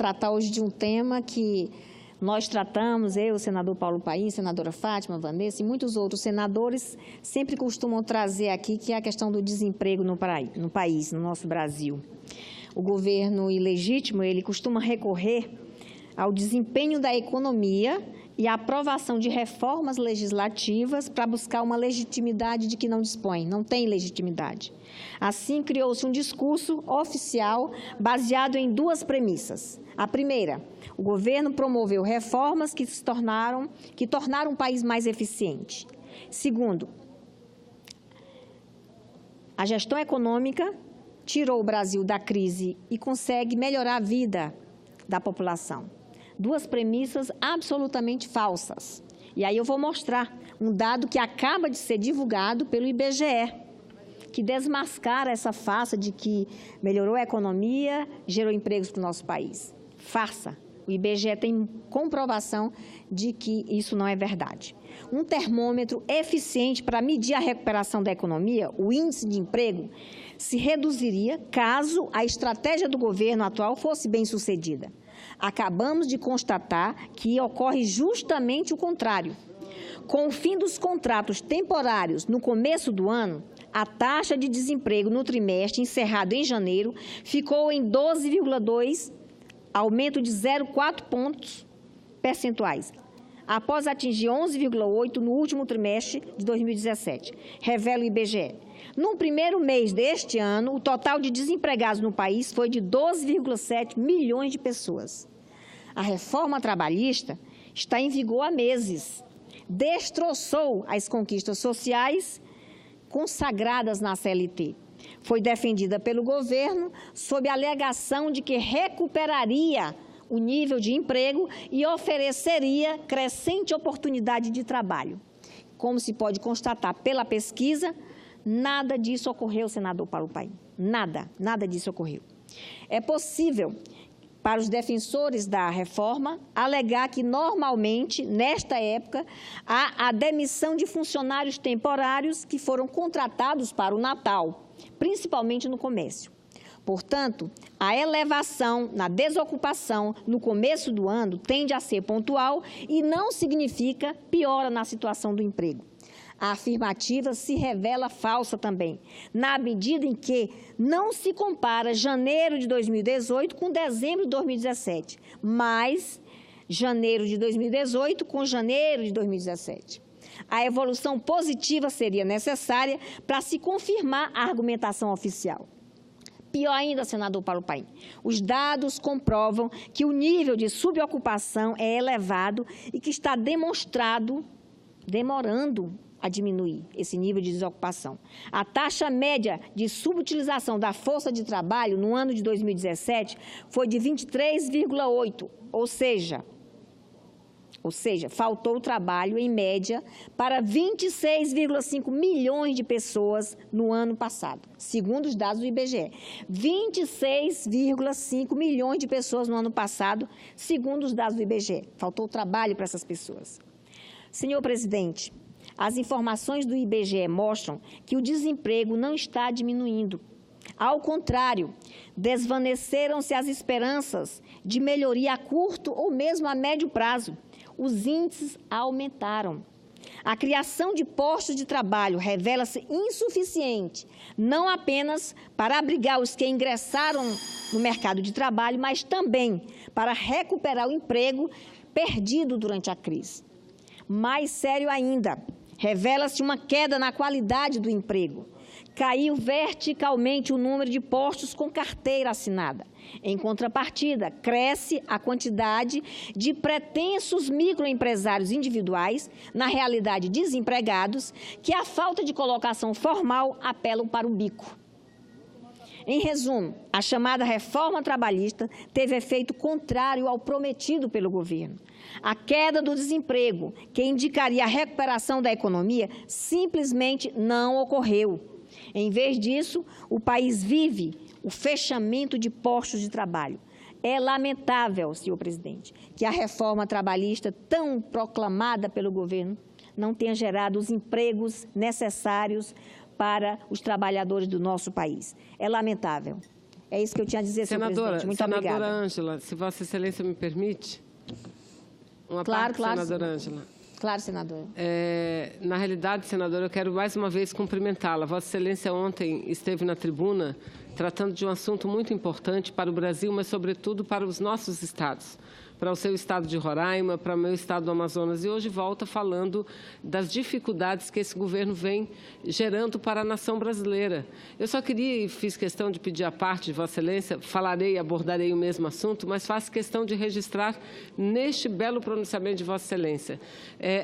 tratar hoje de um tema que nós tratamos, eu, o senador Paulo Paim, senadora Fátima, Vanessa e muitos outros senadores sempre costumam trazer aqui, que é a questão do desemprego no país, no nosso Brasil. O governo ilegítimo, ele costuma recorrer ao desempenho da economia e à aprovação de reformas legislativas para buscar uma legitimidade de que não dispõe, não tem legitimidade. Assim, criou-se um discurso oficial baseado em duas premissas. A primeira, o governo promoveu reformas que tornaram o país mais eficiente. Segundo, a gestão econômica tirou o Brasil da crise e consegue melhorar a vida da população. Duas premissas absolutamente falsas. E aí eu vou mostrar um dado que acaba de ser divulgado pelo IBGE, que desmascara essa farsa de que melhorou a economia, gerou empregos para o nosso país. Farsa. O IBGE tem comprovação de que isso não é verdade. Um termômetro eficiente para medir a recuperação da economia, o índice de emprego, se reduziria caso a estratégia do governo atual fosse bem-sucedida. Acabamos de constatar que ocorre justamente o contrário. Com o fim dos contratos temporários no começo do ano, a taxa de desemprego no trimestre encerrado em janeiro ficou em 12,2%, aumento de 0,4 pontos percentuais, após atingir 11,8% no último trimestre de 2017, revela o IBGE. No primeiro mês deste ano, o total de desempregados no país foi de 12,7 milhões de pessoas. A reforma trabalhista está em vigor há meses, destroçou as conquistas sociais consagradas na CLT. Foi defendida pelo governo sob a alegação de que recuperaria o nível de emprego e ofereceria crescente oportunidade de trabalho. Como se pode constatar pela pesquisa, nada disso ocorreu, senador Paulo Paim. Nada disso ocorreu. É possível, para os defensores da reforma, alegar que, normalmente, nesta época, há a demissão de funcionários temporários que foram contratados para o Natal, principalmente no comércio. Portanto, a elevação na desocupação no começo do ano tende a ser pontual e não significa piora na situação do emprego. A afirmativa se revela falsa também, na medida em que não se compara janeiro de 2018 com dezembro de 2017, mas janeiro de 2018 com janeiro de 2017. A evolução positiva seria necessária para se confirmar a argumentação oficial. Pior ainda, senador Paulo Paim, os dados comprovam que o nível de subocupação é elevado e que está demorando a diminuir esse nível de desocupação. A taxa média de subutilização da força de trabalho no ano de 2017 foi de 23,8%, ou seja, faltou trabalho, em média, para 26,5 milhões de pessoas no ano passado, segundo os dados do IBGE. 26,5 milhões de pessoas no ano passado, segundo os dados do IBGE. Faltou trabalho para essas pessoas. Senhor presidente, as informações do IBGE mostram que o desemprego não está diminuindo. Ao contrário, desvaneceram-se as esperanças de melhoria a curto ou mesmo a médio prazo. Os índices aumentaram. A criação de postos de trabalho revela-se insuficiente, não apenas para abrigar os que ingressaram no mercado de trabalho, mas também para recuperar o emprego perdido durante a crise. Mais sério ainda, revela-se uma queda na qualidade do emprego. Caiu verticalmente o número de postos com carteira assinada. Em contrapartida, cresce a quantidade de pretensos microempresários individuais, na realidade desempregados, que a falta de colocação formal apelam para o bico. Em resumo, a chamada reforma trabalhista teve efeito contrário ao prometido pelo governo. A queda do desemprego, que indicaria a recuperação da economia, simplesmente não ocorreu. Em vez disso, o país vive o fechamento de postos de trabalho. É lamentável, senhor presidente, que a reforma trabalhista tão proclamada pelo governo não tenha gerado os empregos necessários para os trabalhadores do nosso país. É lamentável. É isso que eu tinha a dizer, senhor presidente. Muito obrigada. Senadora Ângela, se Vossa Excelência me permite, Claro, senadora Ângela. Claro, senadora. Na realidade, senadora, eu quero mais uma vez cumprimentá-la. Vossa Excelência ontem esteve na tribuna tratando de um assunto muito importante para o Brasil, mas, sobretudo, para os nossos estados. Para o seu estado de Roraima, para o meu estado do Amazonas. E hoje volta falando das dificuldades que esse governo vem gerando para a nação brasileira. Eu só queria e fiz questão de pedir a parte de Vossa Excelência, falarei e abordarei o mesmo assunto, mas faço questão de registrar neste belo pronunciamento de Vossa Excelência.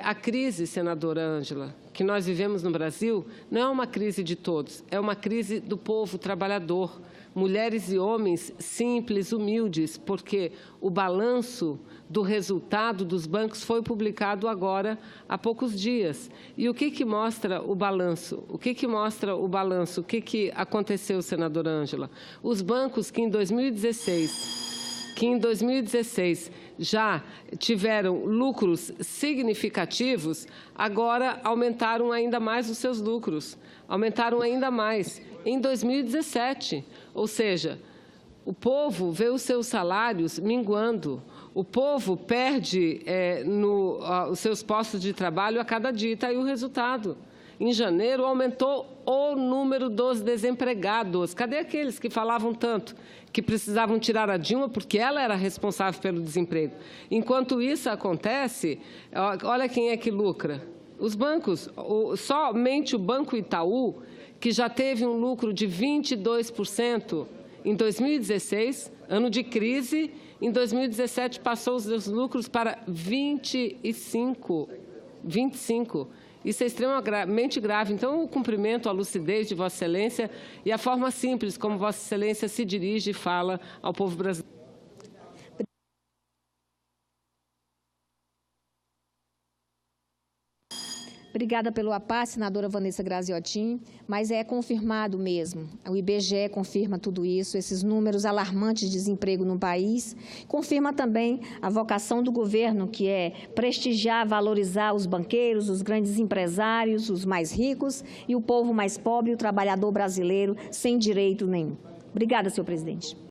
A crise, senadora Ângela, que nós vivemos no Brasil, não é uma crise de todos, é uma crise do povo trabalhador. Mulheres e homens simples, humildes, porque o balanço do resultado dos bancos foi publicado agora há poucos dias. E o que mostra o balanço? O que mostra o balanço? O que aconteceu, senadora Ângela? Os bancos que em 2016 já tiveram lucros significativos, agora aumentaram ainda mais os seus lucros, aumentaram ainda mais em 2017. Ou seja, o povo vê os seus salários minguando, o povo perde os seus postos de trabalho a cada dia. Está aí o resultado. Em janeiro, aumentou o número dos desempregados. Cadê aqueles que falavam tanto que precisavam tirar a Dilma porque ela era responsável pelo desemprego? Enquanto isso acontece, olha quem é que lucra. Os bancos, somente o Banco Itaú, que já teve um lucro de 22% em 2016, ano de crise, em 2017 passou os seus lucros para 25%. Isso é extremamente grave. Então, eu cumprimento a lucidez de Vossa Excelência e a forma simples como Vossa Excelência se dirige e fala ao povo brasileiro. Obrigada pelo parte, senadora Vanessa Graziotin, mas é confirmado mesmo. O IBGE confirma tudo isso, esses números alarmantes de desemprego no país. Confirma também a vocação do governo, que é prestigiar, valorizar os banqueiros, os grandes empresários, os mais ricos e o povo mais pobre, o trabalhador brasileiro, sem direito nenhum. Obrigada, senhor presidente.